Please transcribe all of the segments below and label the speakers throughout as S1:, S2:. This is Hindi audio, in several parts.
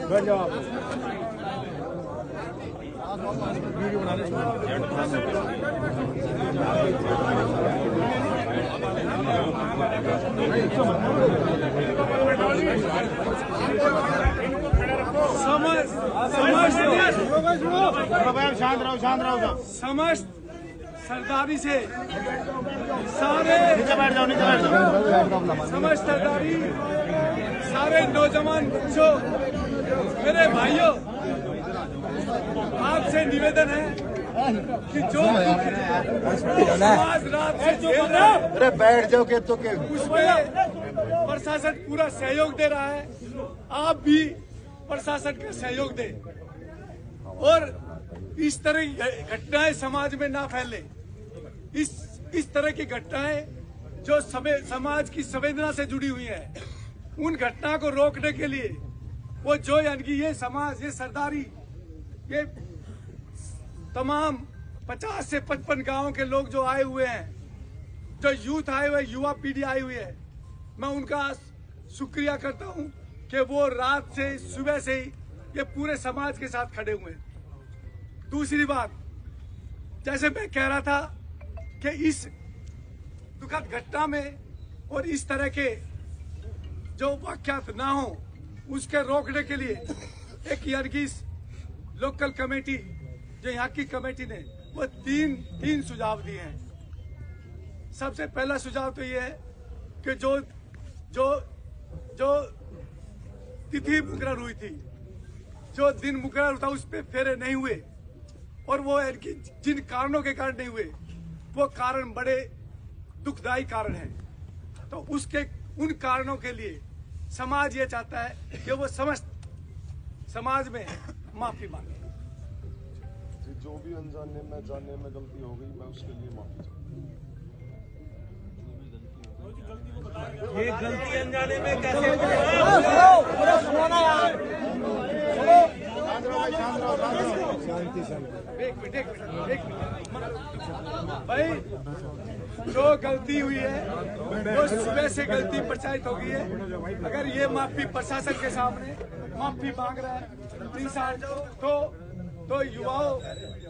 S1: बैठ जाओ आप।
S2: समस्त सरदारी से सारे समस्त सरदारी सारे नौजवान बच्चों, मेरे भाइयों, आपसे निवेदन है कि जो समाज रात से झेल रहा है,
S1: अरे बैठ जाओ के तो के
S2: उसमें प्रशासन पूरा सहयोग दे रहा है। आप भी प्रशासन का सहयोग दें और इस तरह की घटनाएं समाज में ना फैले। इस तरह की घटनाएं जो समाज की संवेदना से जुड़ी हुई है, उन घटना को रोकने के लिए वो जो यानी कि ये समाज, ये सरदारी, ये तमाम 50 से 55 गांवों के लोग जो आए हुए हैं, जो यूथ आए हुए, युवा पीढ़ी आई हुई है, मैं उनका शुक्रिया करता हूं कि वो रात से सुबह से ही ये पूरे समाज के साथ खड़े हुए हैं। दूसरी बात, जैसे मैं कह रहा था कि इस दुखद घटना में और इस तरह के जो वाकयात ना हो, उसके रोकने के लिए एक यानी कि लोकल कमेटी, जो यहाँ की कमेटी ने वो तीन सुझाव दिए हैं। सबसे पहला सुझाव तो ये है कि जो तिथि मुकर्रर हुई थी, जो दिन मुकर्रर था, उस पर फेरे नहीं हुए और वो इनकी जिन कारणों के कारण नहीं हुए, वो कारण बड़े दुखदायी कारण हैं। तो उसके उन कारणों के लिए समाज ये चाहता है कि वो समस्त समाज में माफी मांगे।
S3: जो भी अनजाने में जाने में गलती हो गई, मैं उसके लिए माफी चाहता हूँ।
S4: ये गलती अनजाने में कैसे
S2: एक मिनट भाई, जो गलती हुई है वो सुबह से गलती प्रचारित हो गई है। अगर ये माफी प्रशासन के सामने माफी मांग रहा है इंसान, तो युवाओं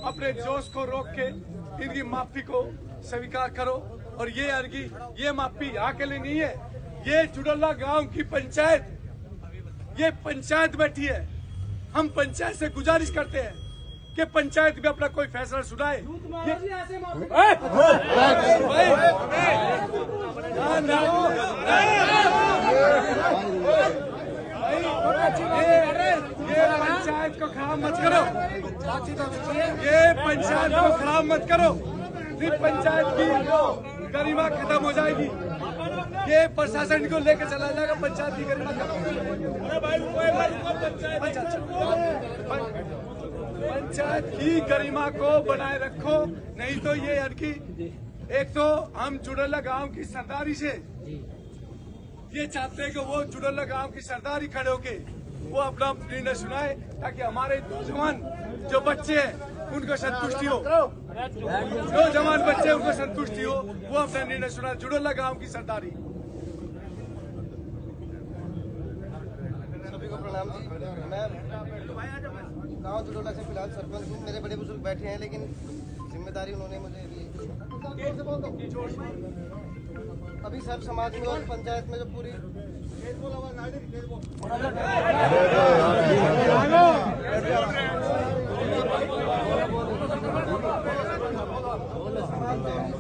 S2: अपने जोश को रोक के इनकी माफी को स्वीकार करो। और ये माफी यहाँ के लिए नहीं है, ये जुडल्ला गांव की पंचायत, ये पंचायत बैठी है। हम पंचायत से गुजारिश करते हैं कि पंचायत भी अपना कोई फैसला सुनाए। ये पंचायत को खराब मत करो, ये पंचायत को खराब मत करो, फिर पंचायत की गरिमा खत्म हो जाएगी। ये प्रशासन को लेकर चला जाएगा, पंचायत की गरिमा खत्म। पंचायत की गरिमा को बनाए रखो, नहीं तो ये यानी एक तो हम जुडल्ला गांव की सरदारी से ये चाहते हैं कि वो जुडल्ला गांव की सरदारी खड़े होके वो अपना निर्णय सुनाए, ताकि हमारे नौजवान जो बच्चे हैं उनको संतुष्टि हो, नौजवान बच्चे उनको संतुष्टि हो, वो अपना निर्णय सुनाए। जुडल्ला गांव की सरदारी।
S5: सभी को प्रणाम जी। मैं गांव जुडोला से फिलहाल सरपंच हूँ। मेरे बड़े बुजुर्ग बैठे हैं, लेकिन जिम्मेदारी उन्होंने मुझे दी। अभी सब समाज में और पंचायत में जो पूरी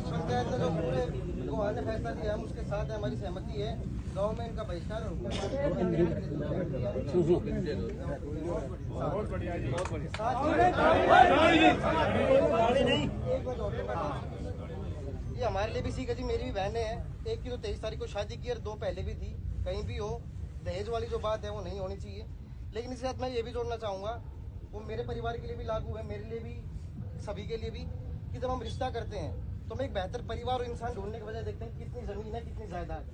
S5: पंचायत में जो पूरे गोहार ने फैसला लिया, हम उसके साथ हमारी सहमति है। गांव में इनका बहिष्कार ये हमारे लिए भी सीख है जी। मेरी भी बहनें हैं, एक की तो 23 तारीख को शादी की और 2 पहले भी थी। कहीं भी हो, दहेज वाली जो बात है वो नहीं होनी चाहिए। लेकिन इसके साथ मैं ये भी जोड़ना चाहूँगा, वो मेरे परिवार के लिए भी लागू है, मेरे लिए भी, सभी के लिए भी, कि जब हम रिश्ता करते हैं तो हम एक बेहतर परिवार और इंसान ढूंढने के बजाय देखते हैं कितनी ज़मीन है, कितनी जायदाद है।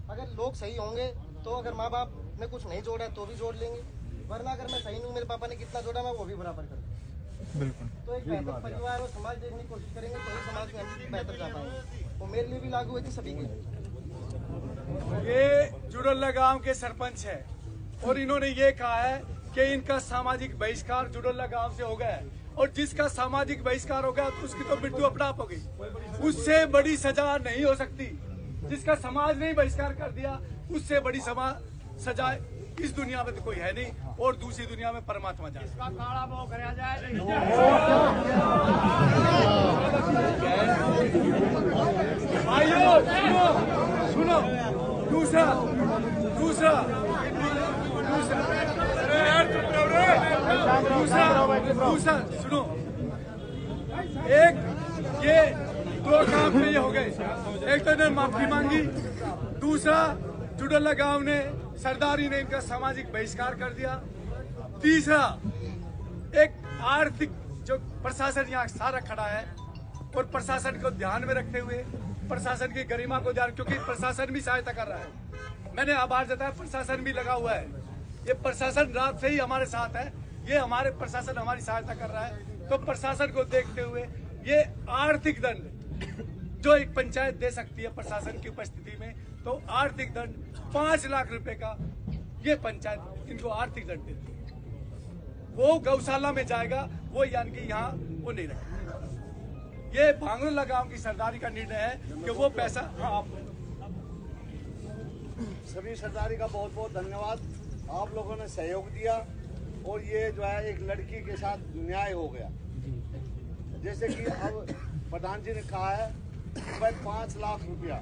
S5: अगर लोग सही होंगे तो तो अगर माँ बाप ने कुछ नहीं जोड़ा तो भी जोड़ लेंगे, वरना अगर मैं सही नहीं हूँ, मेरे पापा ने कितना जोड़ा मैं वो भी बराबर कर दूँ। बिल्कुल। तो एक बेहतर परिवार और समाज देखने की कोशिश करेंगे तो ही समाज में हम बेहतर जा पाएंगे। वो मेरे लिए भी लागू है थी, सभी के लिए।
S2: ये जुड़ल्ला गांव के सरपंच है और इन्होंने ये कहा है कि इनका सामाजिक बहिष्कार जुड़ल्ला गांव से हो गया है, और जिसका सामाजिक बहिष्कार हो गया तो उसकी तो मृत्यु अपना आप हो गई। उससे बड़ी सजा नहीं हो सकती। जिसका समाज ने बहिष्कार कर दिया उससे बड़ी सजा इस दुनिया में तो कोई है नहीं, और दूसरी दुनिया में परमात्मा जाने। भाइयों सुनो, दूसरा सुनो, एक ये दो काम पे ये हो गए। एक तो इन्होंने माफी मांगी, दूसरा जुड़ल्ला गांव ने सरदारी ने इनका सामाजिक बहिष्कार कर दिया, तीसरा एक आर्थिक जो प्रशासन यहाँ सारा खड़ा है और प्रशासन को ध्यान में रखते हुए प्रशासन की गरिमा को ध्यान, क्योंकि प्रशासन भी सहायता कर रहा है। मैंने आभार जताया, प्रशासन भी लगा हुआ है। ये प्रशासन रात से ही हमारे साथ है, ये हमारे प्रशासन हमारी सहायता कर रहा है। तो प्रशासन को देखते हुए ये आर्थिक दंड जो एक पंचायत दे सकती है प्रशासन की उपस्थिति में, तो आर्थिक दंड 5 लाख रुपए का ये पंचायत इनको आर्थिक दंड देती है। वो गौशाला में जाएगा, वो यानी कि यहाँ वो नहीं रखेगा। ये भांगरोला गांव की सरदारी का निर्णय है कि वो पैसा
S6: सभी सरदारी का बहुत बहुत धन्यवाद। आप लोगों ने सहयोग दिया और ये जो है एक लड़की के साथ न्याय हो गया। जैसे कि अब प्रधान जी ने कहा है 5 लाख रुपया